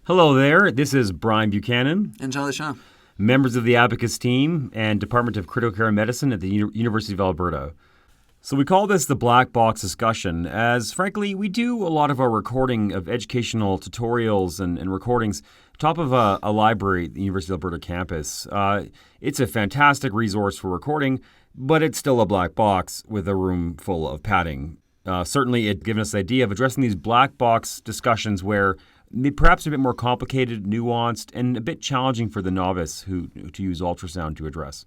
Hello there, this is Brian Buchanan, And Charlie Shaw. members of the Abacus team and Department of Critical Care Medicine at the University of Alberta. So we call this the BlackBox Discussion, as frankly, we do a lot of our recording of educational tutorials and recordings top of a library at the University of Alberta campus. It's a fantastic resource for recording, but it's still a black box with a room full of padding. Certainly, it's given us the idea of addressing these black box discussions where perhaps a bit more complicated, nuanced, and a bit challenging for the novice who to use ultrasound to address.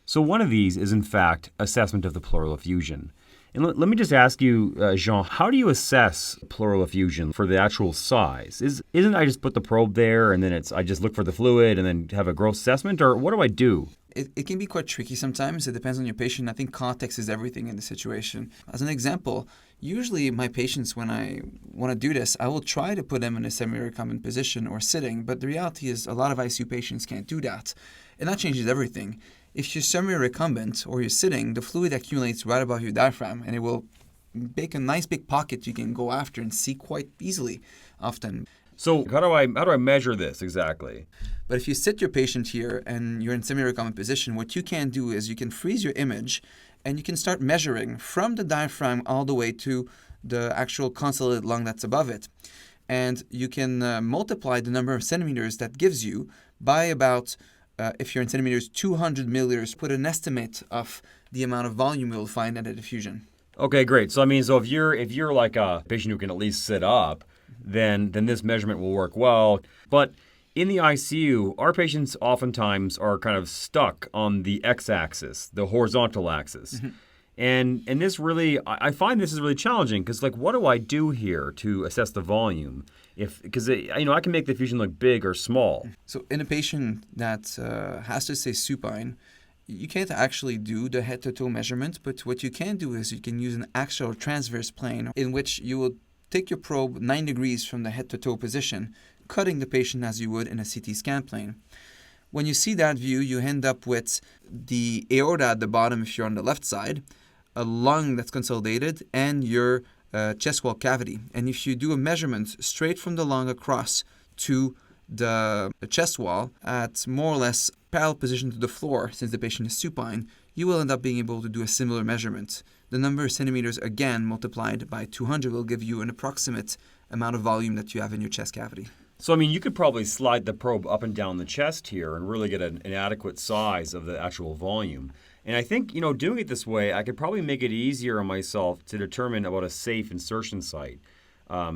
So one of these is, in fact, assessment of the pleural effusion. And let me just ask you, Jean, how do you assess pleural effusion for the actual size? Isn't I just put the probe there and then I just look for the fluid and then have a gross assessment, or what do I do? It can be quite tricky sometimes. It depends on your patient. I think context is everything in the situation. As an example, usually my patients, when I want to do this, I will try to put them in a semi-recumbent position or sitting, but the reality is a lot of ICU patients can't do that. And that changes everything. If you're semi-recumbent or you're sitting, the fluid accumulates right above your diaphragm and it will make a nice big pocket you can go after and see quite easily often. So how do I measure this exactly? But if you sit your patient here and you're in semi-recumbent position, what you can do is you can freeze your image and you can start measuring from the diaphragm all the way to the actual consolidated lung that's above it. And you can multiply the number of centimeters that gives you by about, if you're in centimeters, 200 milliliters, put an estimate of the amount of volume you'll find at a diffusion. Okay, great. So if you're like a patient who can at least sit up, then this measurement will work well. But in the ICU, our patients oftentimes are kind of stuck on the x-axis, the horizontal axis. Mm-hmm. And this really, I find this is really challenging because, what do I do here to assess the volume? Because I can make the effusion look big or small. So in a patient that has to stay supine, you can't actually do the head-to-toe measurement, but what you can do is you can use an axial transverse plane in which you will take your probe 9 degrees from the head-to-toe position, cutting the patient as you would in a CT scan plane. When you see that view, you end up with the aorta at the bottom if you're on the left side, a lung that's consolidated, and your chest wall cavity. And if you do a measurement straight from the lung across to the chest wall at more or less parallel position to the floor, since the patient is supine, you will end up being able to do a similar measurement. The number of centimeters, again, multiplied by 200 will give you an approximate amount of volume that you have in your chest cavity. So, you could probably slide the probe up and down the chest here and really get an adequate size of the actual volume. And I think, doing it this way, I could probably make it easier on myself to determine about a safe insertion site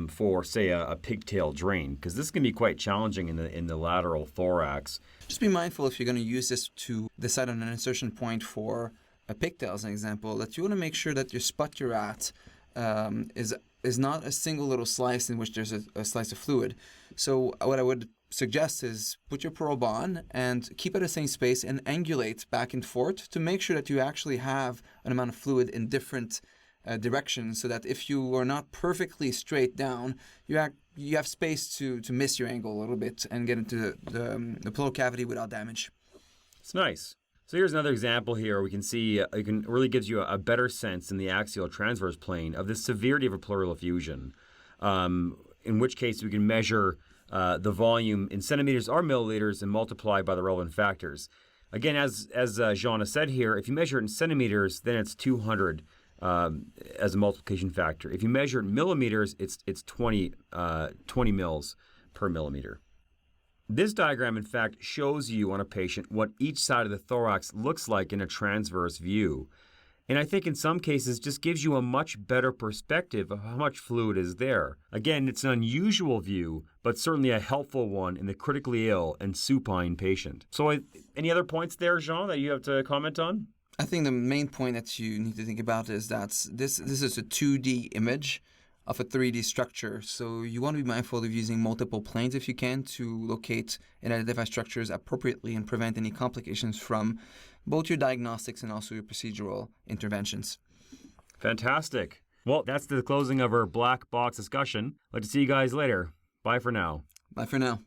for, say, a pigtail drain, because this can be quite challenging in the lateral thorax. Just be mindful if you're going to use this to decide on an insertion point for a pigtail, as an example, that you want to make sure that your spot you're at is not a single little slice in which there's a slice of fluid. So what I would suggest is put your probe on and keep it at the same space and angulate back and forth to make sure that you actually have an amount of fluid in different directions, so that if you are not perfectly straight down, you have space to miss your angle a little bit and get into the pleural cavity without damage. It's nice. So here's another example here. We can see it really gives you a better sense in the axial transverse plane of the severity of a pleural effusion, in which case we can measure the volume in centimeters or milliliters and multiply by the relevant factors. Again, as Jean has said here, if you measure it in centimeters, then it's 200 as a multiplication factor. If you measure it in millimeters, it's 20 mils per millimeter. This diagram, in fact, shows you on a patient what each side of the thorax looks like in a transverse view. And I think in some cases just gives you a much better perspective of how much fluid is there. Again, it's an unusual view, but certainly a helpful one in the critically ill and supine patient. So any other points there, Jean, that you have to comment on? I think the main point that you need to think about is that this is a 2D image of a 3D structure. So you want to be mindful of using multiple planes if you can to locate and identify structures appropriately and prevent any complications from both your diagnostics and also your procedural interventions. Fantastic. Well, that's the closing of our black box discussion. I'd like to see you guys later. Bye for now. Bye for now.